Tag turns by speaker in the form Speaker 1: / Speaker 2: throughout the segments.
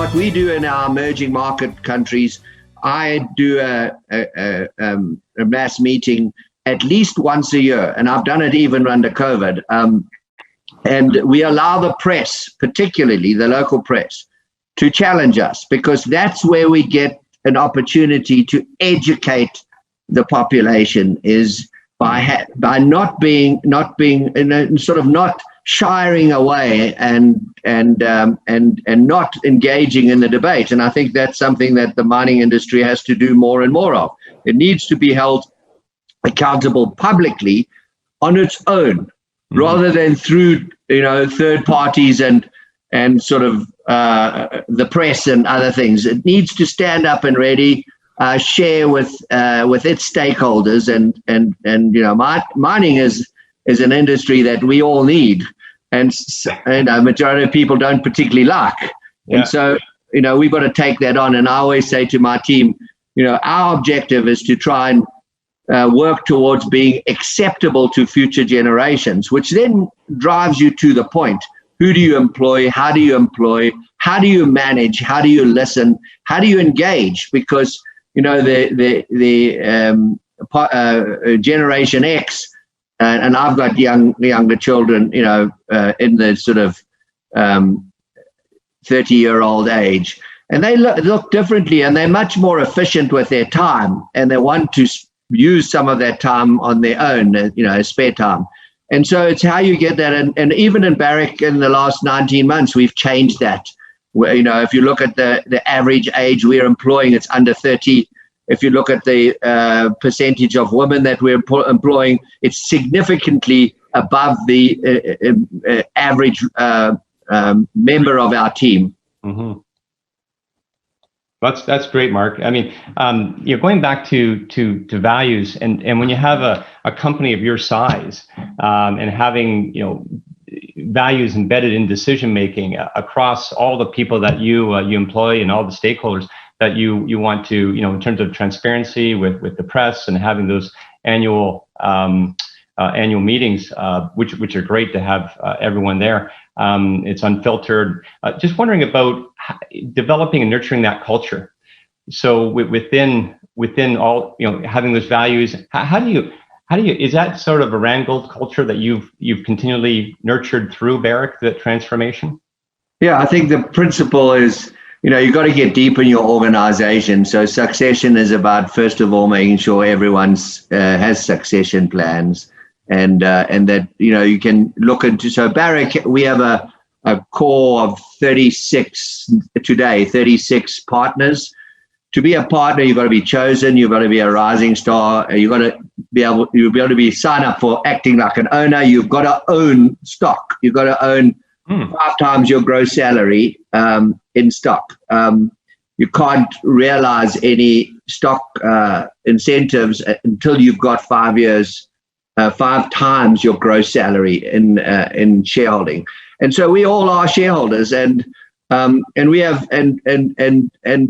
Speaker 1: what we do in our emerging market countries, I do a mass meeting at least once a year, and I've done it even under COVID. And we allow the press, particularly the local press, to challenge us, because that's where we get an opportunity to educate the population, is by not being sort of not shying away and not engaging in the debate. And I think that's something that the mining industry has to do more and more of. It needs to be held accountable publicly on its own, rather than through third parties and sort of the press and other things. It needs to stand up and ready share with its stakeholders, and mining is an industry that we all need, and a majority of people don't particularly like. Yeah. And so we've got to take that on. And I always say to my team, our objective is to try and work towards being acceptable to future generations, which then drives you to the point. Who do you employ? How do you employ? How do you manage? How do you listen? How do you engage? Because the Generation X, and I've got younger children, in the sort of 30-year-old age, and they look differently, and they're much more efficient with their time, and they want to use some of that time on their own, spare time. And so it's how you get that. And even in Barrick in the last 19 months, we've changed that. If you look at the average age we're employing, it's under 30. If you look at the percentage of women that we're employing, it's significantly above the average member of our team.
Speaker 2: Mm-hmm. That's great, Mark. I mean, going back to values, and when you have a company of your size, and having values embedded in decision making across all the people that you employ and all the stakeholders that you want to, in terms of transparency with the press, and having those annual meetings, which are great to have everyone there. It's unfiltered. Just wondering about developing and nurturing that culture. So within all, having those values, how do you, is that sort of a Randgold culture that you've continually nurtured through Barrick, the transformation?
Speaker 1: Yeah, I think the principle is, you've got to get deep in your organization. So succession is about, first of all, making sure everyone has succession plans. And that you can look into. So Barrick, we have a core of 36 today, 36 partners. To be a partner, you've got to be chosen. You've got to be a rising star. You've got to be able to be signed up for acting like an owner. You've got to own stock. You've got to own 5 times your gross salary in stock. You can't realize any stock incentives until you've got 5 years. 5 times your gross salary in shareholding, and so we all are shareholders, and we have and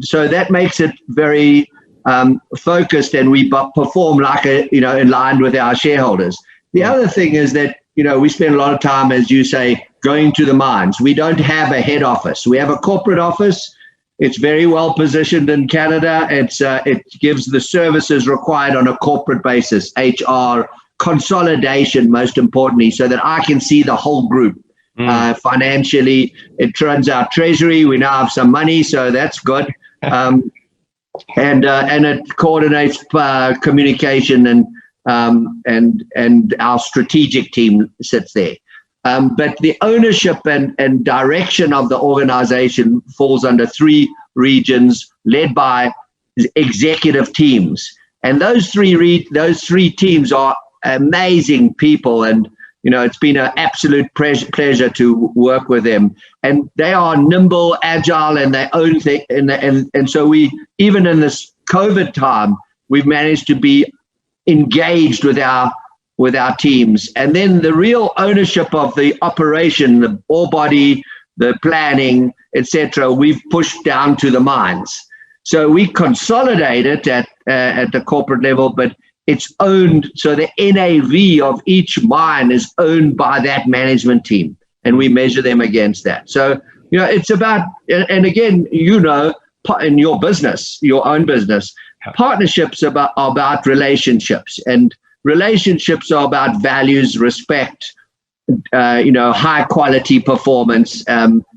Speaker 1: so that makes it very focused, and we perform like in line with our shareholders. The other thing is that we spend a lot of time, as you say, going to the mines. We don't have a head office. We have a corporate office. It's very well positioned in Canada. It gives the services required on a corporate basis, HR. Consolidation, most importantly, so that I can see the whole group financially. It turns out treasury, we now have some money, so that's good. And it coordinates communication, and our strategic team sits there. But the ownership and direction of the organization falls under 3 regions led by executive teams, and those three teams are amazing people, and it's been an absolute pleasure to work with them, and they are nimble, agile, and they own things, and so we, even in this COVID time, we've managed to be engaged with our teams. And then the real ownership of the operation, the ore body, the planning, etc., we've pushed down to the mines. So we consolidate it at the corporate level, but it's owned, so the NAV of each mine is owned by that management team, and we measure them against that. So it's about, and again, in your business, your own business, partnerships are about relationships, and relationships are about values, respect, high quality performance,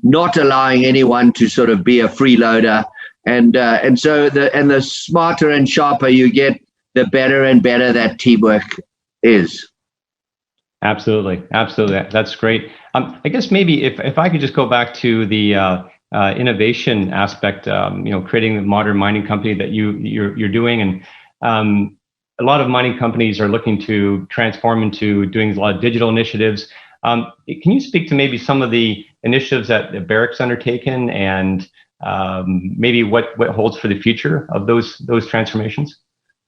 Speaker 1: not allowing anyone to sort of be a freeloader. And so the smarter and sharper you get, the better and better that teamwork is.
Speaker 2: Absolutely. That's great. I guess maybe if I could just go back to the innovation aspect, creating the modern mining company that you're doing, and a lot of mining companies are looking to transform into doing a lot of digital initiatives. Can you speak to maybe some of the initiatives that Barrick's undertaken, and maybe what holds for the future of those transformations?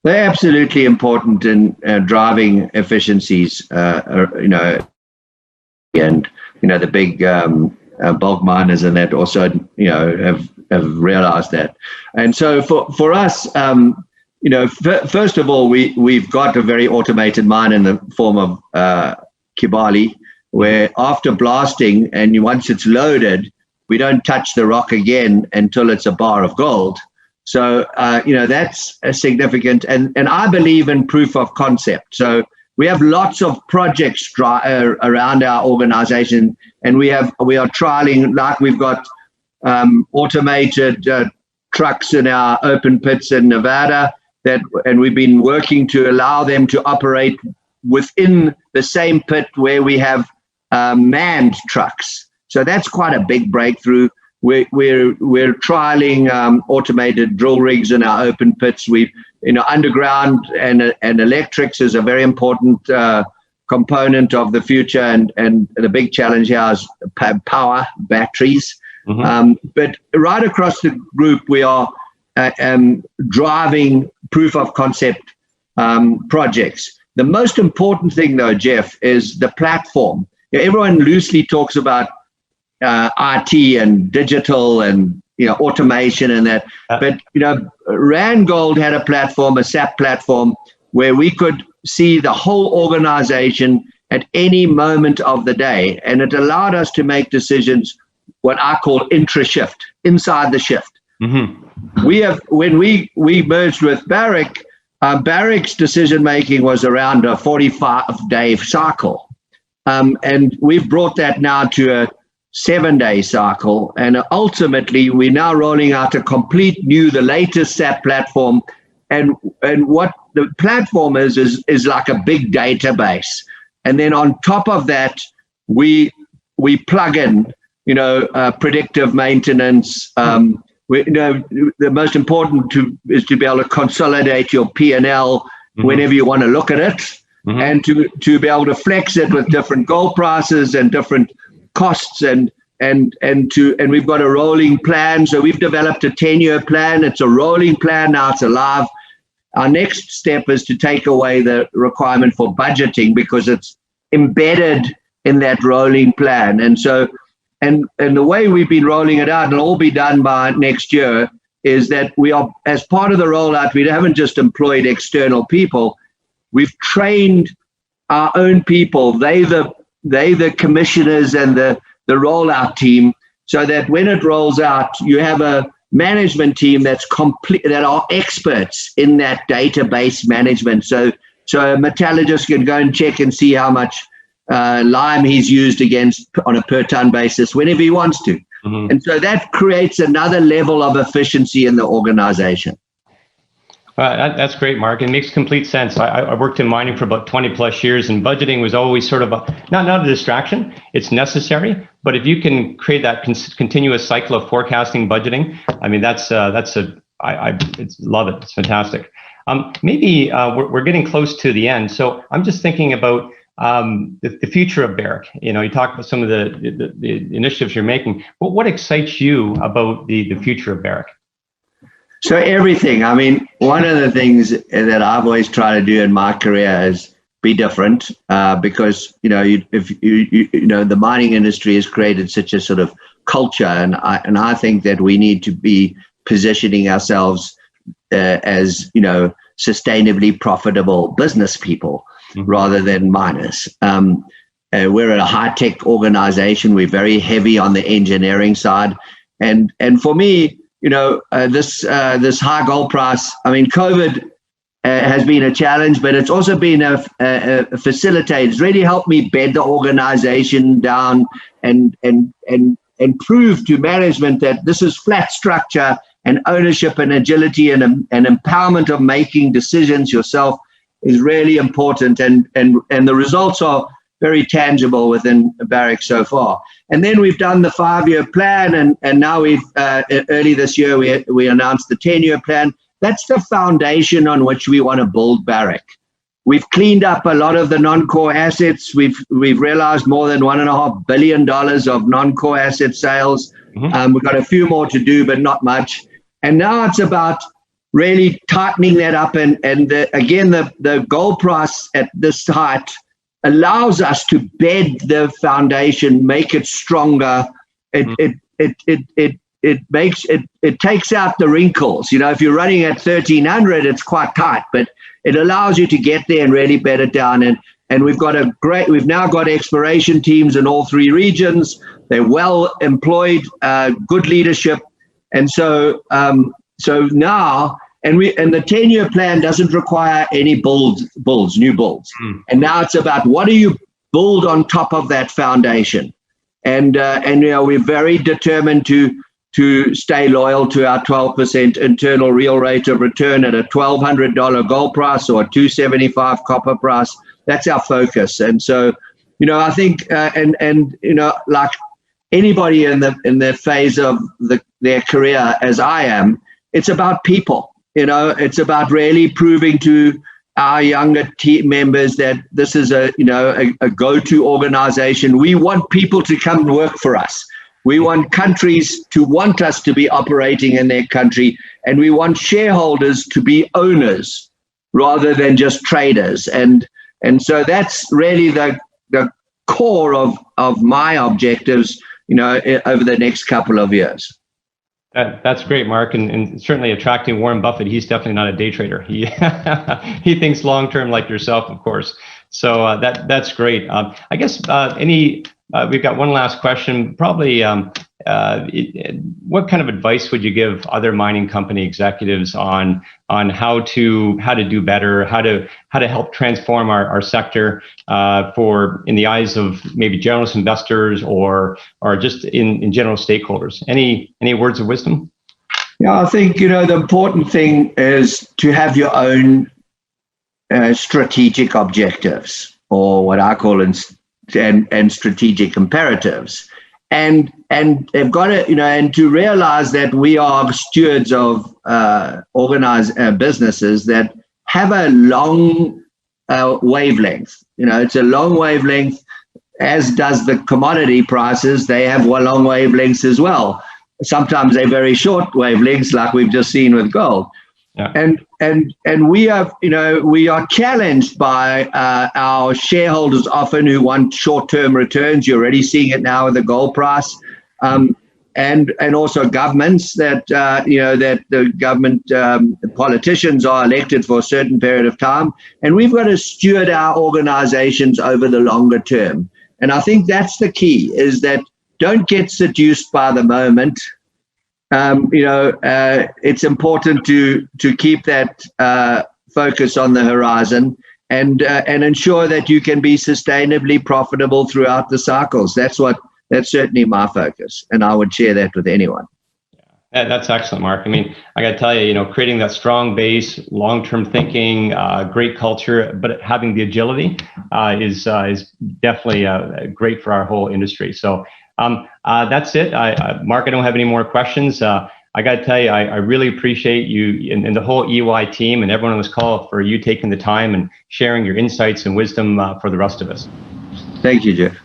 Speaker 1: They're absolutely important in driving efficiencies, and the big bulk miners and that also, have realized that. And so for us, first of all, we've got a very automated mine in the form of Kibali, where after blasting and once it's loaded, we don't touch the rock again until it's a bar of gold. So, that's a significant, and I believe in proof of concept. So we have lots of projects around our organization, and we are trialing, like we've got automated trucks in our open pits in Nevada, and we've been working to allow them to operate within the same pit where we have manned trucks. So that's quite a big breakthrough. We're trialing automated drill rigs in our open pits. Underground and electrics is a very important component of the future, and the big challenge here is power, batteries. But right across the group, we are driving proof of concept projects. The most important thing, though, Jeff, is the platform. Everyone loosely talks about IT and digital and automation and that, but Randgold had a platform, a SAP platform, where we could see the whole organization at any moment of the day, and it allowed us to make decisions, what I call intra-shift, inside the shift. When we merged with Barrick, Barrick's decision making was around a 45-day cycle, and we've brought that now to a 7-day cycle, and ultimately we're now rolling out the latest SAP platform, and what the platform is like a big database, and then on top of that we plug in predictive maintenance. The most important is to be able to consolidate your P&L whenever you want to look at it, and to be able to flex it with different gold prices and different costs, and we've got a rolling plan. So we've developed a 10-year plan. It's a rolling plan now. It's alive. Our next step is to take away the requirement for budgeting, because it's embedded in that rolling plan. And so, and the way we've been rolling it out, and it'll all be done by next year, is that we are, as part of the rollout, we haven't just employed external people. We've trained our own people. They're the commissioners and the rollout team, so that when it rolls out, you have a management team that's complete, that are experts in that database management. So a metallurgist can go and check and see how much lime he's used on a per ton basis whenever he wants to. And so that creates another level of efficiency in the organization.
Speaker 2: That's great, Mark. It makes complete sense. I worked in mining for about 20 plus years, and budgeting was always sort of not a distraction. It's necessary, but if you can create that continuous cycle of forecasting, budgeting, I mean, I love it. It's fantastic. Maybe we're getting close to the end, so I'm just thinking about the future of Barrick. You talk about some of the initiatives you're making, but what excites you about the future of Barrick?
Speaker 1: So everything. I mean, one of the things that I've always tried to do in my career is be different, because the mining industry has created such a sort of culture, and I think that we need to be positioning ourselves as sustainably profitable business people rather than miners. we're a high-tech organization. We're very heavy on the engineering side. And for me, this high gold price, I mean, COVID has been a challenge, but it's also been a facilitator. It's really helped me bed the organization down and prove to management that this is flat structure and ownership and agility and empowerment of making decisions yourself is really important. And the results are very tangible within Barrick so far. And then we've done the 5-year plan, and now we've early this year we announced the 10-year plan. That's the foundation on which we want to build Barrick. We've cleaned up a lot of the non-core assets. We've realized more than $1.5 billion of non-core asset sales. We've got a few more to do, but not much. And now it's about really tightening that up. And again, the gold price at this height allows us to bed the foundation, make it stronger. It takes out the wrinkles. If you're running at 1,300, it's quite tight, but it allows you to get there and really bed it down. And we've now got exploration teams in all 3 regions. They're well employed, good leadership. And so now, and the 10-year plan doesn't require any new builds. And now it's about what do you build on top of that foundation? And we're very determined to stay loyal to our 12% internal real rate of return at a $1,200 gold price or a $2.75 copper price. That's our focus. And so, I think, like anybody in the phase of their career, as I am, it's about people. It's about really proving to our younger team members that this is a go-to organization. We want people to come and work for us. We want countries to want us to be operating in their country, and we want shareholders to be owners rather than just traders. And so that's really the core of my objectives, over the next couple of years.
Speaker 2: That's great, Mark, and certainly attracting Warren Buffett. He's definitely not a day trader. He he thinks long term, like yourself, of course. So that's great. I guess we've got one last question. Probably, what kind of advice would you give other mining company executives on how to do better, how to help transform our sector for in the eyes of maybe generalist investors or just in general stakeholders? Any words of wisdom?
Speaker 1: Yeah, I think the important thing is to have your own strategic objectives, or what I call and strategic imperatives, and they've got to and to realize that we are stewards of organized businesses that have a long wavelength. It's a long wavelength, as does the commodity prices. They have long wavelengths as well. Sometimes they're very short wavelengths, like we've just seen with gold. Yeah. And we are challenged by our shareholders often, who want short-term returns. You're already seeing it now with the gold price, and also governments that that the government politicians are elected for a certain period of time, and we've got to steward our organizations over the longer term. And I think that's the key: is that don't get seduced by the moment. It's important to keep that focus on the horizon and ensure that you can be sustainably profitable throughout the cycles. That's certainly my focus, and I would share that with anyone.
Speaker 2: Yeah, that's excellent, Mark. I mean, I got to tell you, creating that strong base, long-term thinking, great culture, but having the agility is definitely great for our whole industry. So. That's it. Mark, I don't have any more questions. I got to tell you, I really appreciate you and the whole EY team and everyone on this call for you taking the time and sharing your insights and wisdom for the rest of us.
Speaker 1: Thank you, Jeff.